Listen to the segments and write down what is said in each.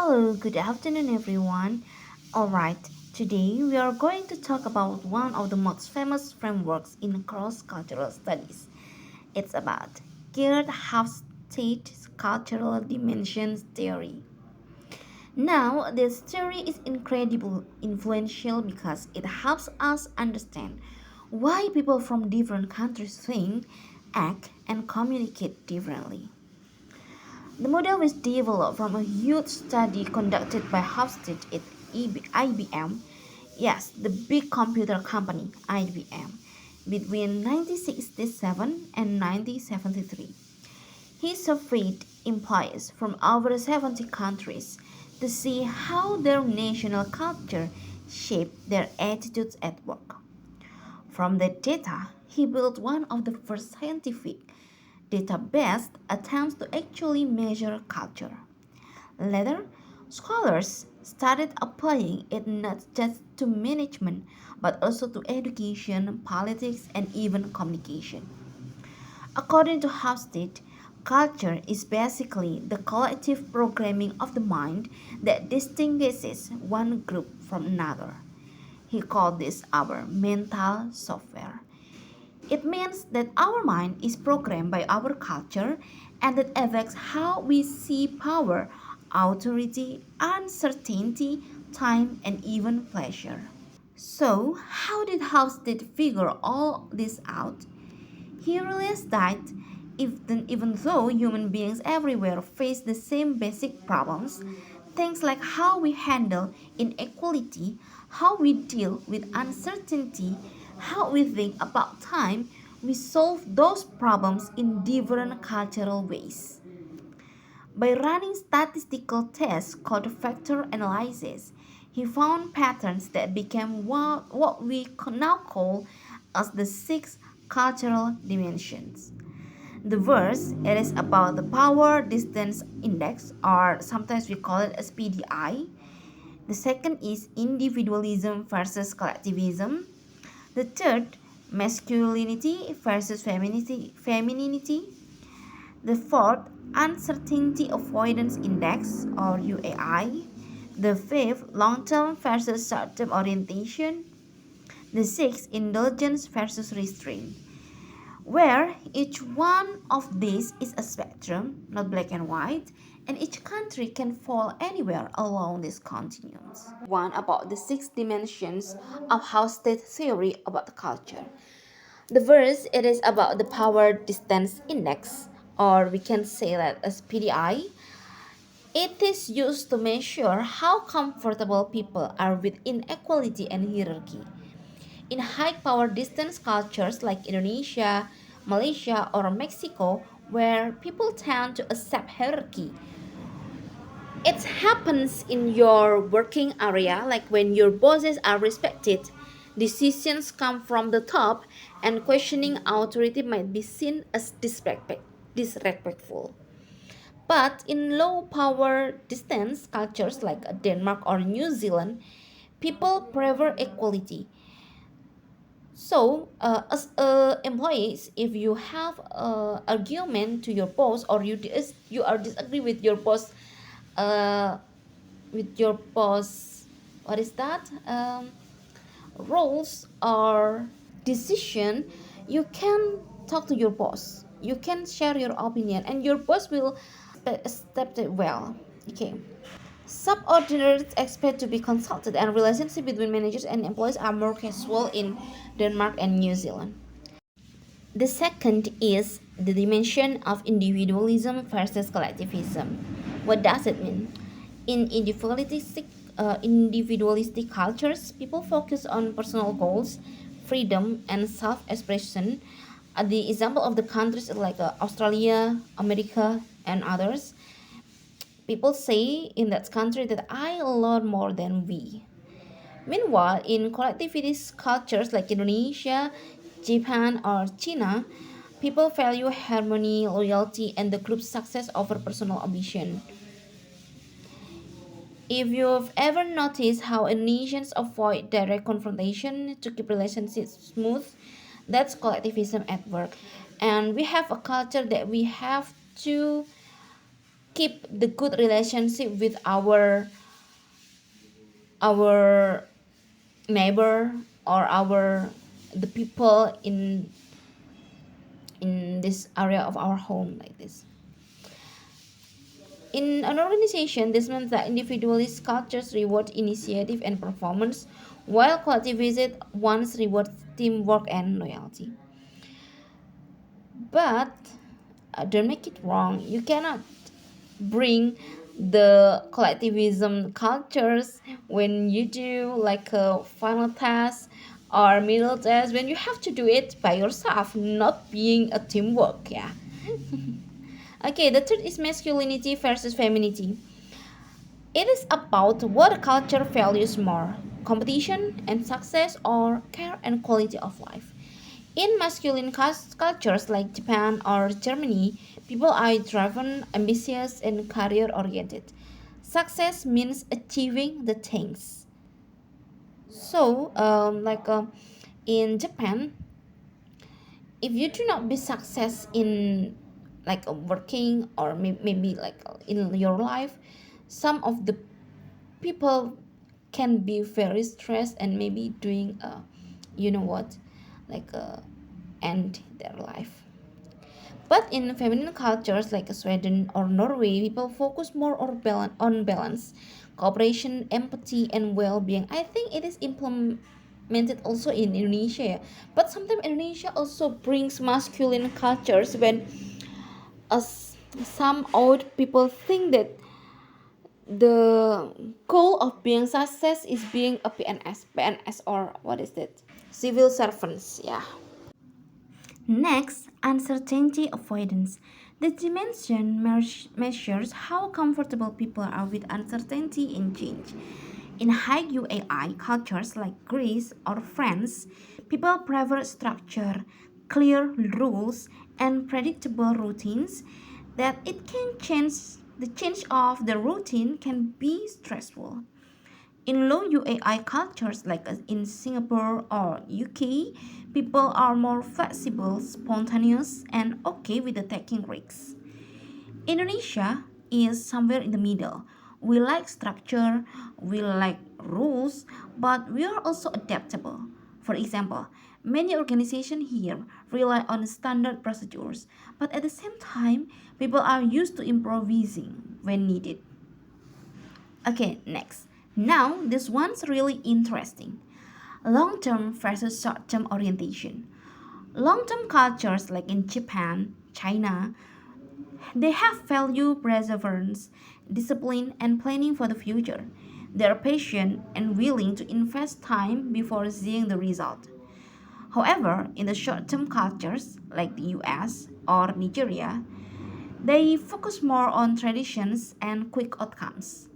Hello, good afternoon, everyone. Alright, today we are going to talk about one of the most famous frameworks in cross cultural studies. It's about Geert Hofstede's cultural dimensions theory. Now, this theory is incredibly influential because it helps us understand why people from different countries think, act, and communicate differently. The model was developed from a huge study conducted by Hofstede at IBM, yes, the big computer company IBM, between 1967 and 1973. He surveyed employees from over 70 countries to see how their national culture shaped their attitudes at work. From that data, he built one of the first scientific data-based attempts to actually measure culture. Later, scholars started applying it not just to management but also to education, politics, and even communication. According to Hofstede, culture is basically the collective programming of the mind that distinguishes one group from another. He called this our mental software. It means that our mind is programmed by our culture and that affects how we see power, authority, uncertainty, time, and even pleasure. So, how did Halstead figure all this out? He realized that even though human beings everywhere face the same basic problems, things like how we handle inequality, how we deal with uncertainty, how we think about time, we solve those problems in different cultural ways. By running statistical tests called factor analysis, he found patterns that became what we now call as the six cultural dimensions. The first, it is about the power distance index, or sometimes we call it as PDI. The second is individualism versus collectivism. The third, masculinity versus femininity. The fourth, uncertainty avoidance index, or UAI. The fifth, long-term versus short-term orientation. The sixth, indulgence versus restraint, where each one of these is a spectrum, not black and white, and each country can fall anywhere along this continuum. One about the six dimensions of house state theory about culture. The first, it is about the power distance index, or we can say that as PDI. It is used to measure how comfortable people are with inequality and hierarchy. In high power distance cultures like Indonesia, Malaysia, or Mexico, where people tend to accept hierarchy, it happens in your working area, like when your bosses are respected, decisions come from the top, and questioning authority might be seen as disrespectful. But in low power distance cultures like Denmark or New Zealand, people prefer equality. So, as employees, if you have an argument to your boss or you are disagree uh, with your boss, what is that? Roles or decision, you can talk to your boss. You can share your opinion, and your boss will accept it well. Okay. Subordinates expect to be consulted, and relationship between managers and employees are more casual in Denmark and New Zealand. The second is the dimension of individualism versus collectivism. What does it mean? In individualistic cultures, people focus on personal goals, freedom, and self-expression. The example of the countries like Australia, America, and others. People say in that country that I learn more than we. Meanwhile, in collectivist cultures like Indonesia, Japan, or China, people value harmony, loyalty, and the group's success over personal ambition. If you've ever noticed how nations avoid direct confrontation to keep relationships smooth, that's collectivism at work. And we have a culture that we have to keep the good relationship with our neighbor or our the people in this area of our home like this. In an organization, this means that individualist cultures reward initiative and performance, while collectivist ones reward teamwork and loyalty. But don't make it wrong. You cannot bring the collectivism cultures when you do like a final task or middle task when you have to do it by yourself, not being a teamwork. Yeah. Okay, the third is masculinity versus femininity. It is about what culture values more, competition and success, or care and quality of life. In masculine cultures like Japan or Germany, people are driven, ambitious, and career oriented. Success means achieving the things. So, in Japan, if you do not be success in working or maybe in your life, some of the people can be very stressed and maybe doing you know what like end their life. But in feminine cultures like Sweden or Norway, people focus more on balance, cooperation, empathy, and well-being. I think it is implemented also in Indonesia, but sometimes Indonesia also brings masculine cultures when some old people think that the goal of being success is being a PNS or what is that? Civil servants, yeah. Next, uncertainty avoidance. The dimension measures how comfortable people are with uncertainty and change. In high UAI cultures like Greece or France, people prefer structure, clear rules, and predictable routines that it can change. The change of the routine can be stressful. In low UAI cultures like in Singapore or UK, people are more flexible, spontaneous, and okay with the taking risks. Indonesia is somewhere in the middle. We like structure, we like rules, but we are also adaptable. For example, many organizations here rely on standard procedures, but at the same time, people are used to improvising when needed. Okay, next. Now, this one's really interesting. Long term versus short term orientation. Long term cultures like in Japan, China, they have value perseverance, discipline, and planning for the future. They are patient and willing to invest time before seeing the result. However, in the short term cultures like the US or Nigeria, they focus more on traditions and quick outcomes.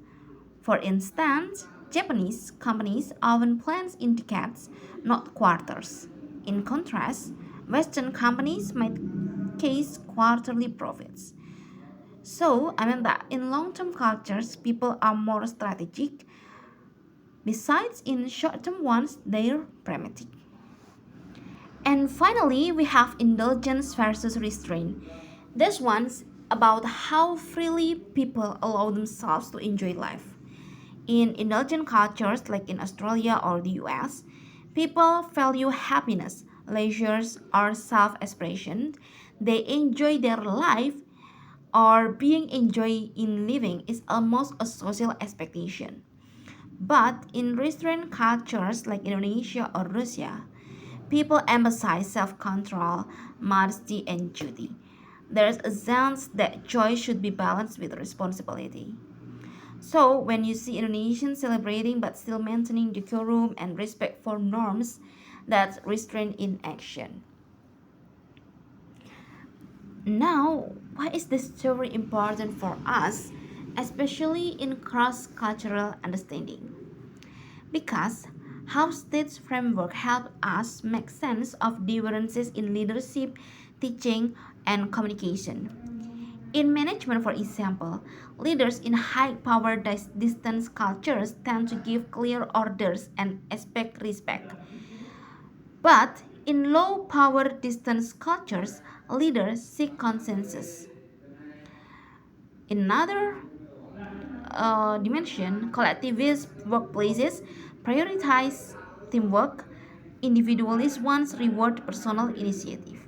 For instance, Japanese companies often plan in decades, not quarters. In contrast, Western companies might case quarterly profits. So, I mean that in long term cultures, people are more strategic. Besides, in short term ones, they're pragmatic. And finally, we have indulgence versus restraint. This one's about how freely people allow themselves to enjoy life. In indulgent cultures like in Australia or the US, people value happiness, leisures, or self expression. They enjoy their life or being enjoyed in living is almost a social expectation. But in restrained cultures like Indonesia or Russia, people emphasize self control, modesty, and duty. There's a sense that joy should be balanced with responsibility. So, when you see Indonesians celebrating but still maintaining decorum and respect for norms, that's restraint in action. Now, why is this story important for us, especially in cross cultural understanding? Because Hofstede's framework helps us make sense of differences in leadership, teaching, and communication. In management, for example, leaders in high power distance cultures tend to give clear orders and expect respect. But in low power distance cultures, leaders seek consensus. In another dimension, collectivist workplaces prioritize teamwork, individualist ones reward personal initiative.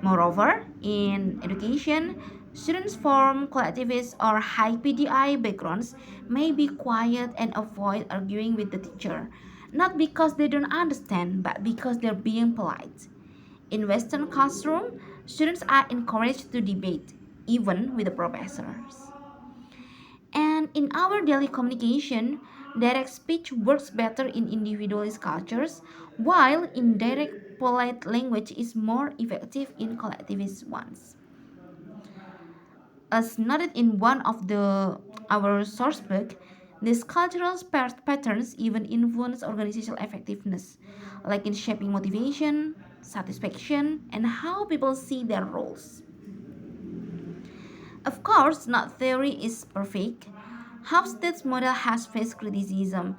Moreover, in education, students from collectivist or high PDI backgrounds may be quiet and avoid arguing with the teacher, not because they don't understand, but because they're being polite. In Western classroom, students are encouraged to debate, even with the professors. And in our daily communication, direct speech works better in individualist cultures, while indirect polite language is more effective in collectivist ones. As noted in one of the our source book, these cultural patterns even influence organizational effectiveness, like in shaping motivation, satisfaction, and how people see their roles. Of course, not theory is perfect. Hofstede's model has faced criticism.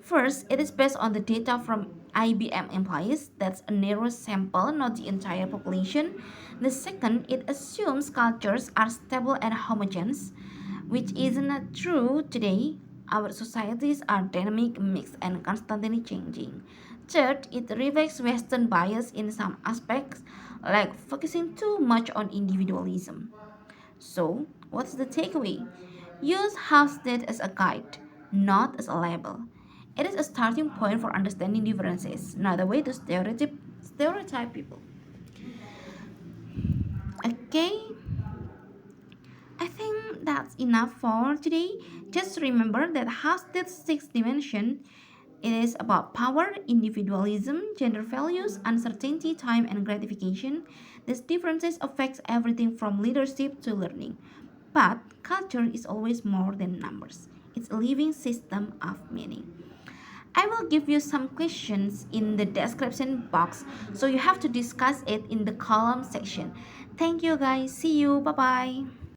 First, it is based on the data from IBM employees, that's a narrow sample, not the entire population. The second, it assumes cultures are stable and homogeneous, which isn't true today. Our societies are dynamic, mixed, and constantly changing. Third, it reflects Western bias in some aspects, like focusing too much on individualism. So, what's the takeaway? Use Hofstede as a guide, not as a label. It is a starting point for understanding differences, not a way to stereotype people. Okay, I think that's enough for today. Just remember that Hofstede's sixth dimension it is about power, individualism, gender values, uncertainty, time, and gratification. These differences affect everything from leadership to learning. But culture is always more than numbers. It's a living system of meaning. I will give you some questions in the description box, so you have to discuss it in the column section. Thank you guys. See you. Bye bye.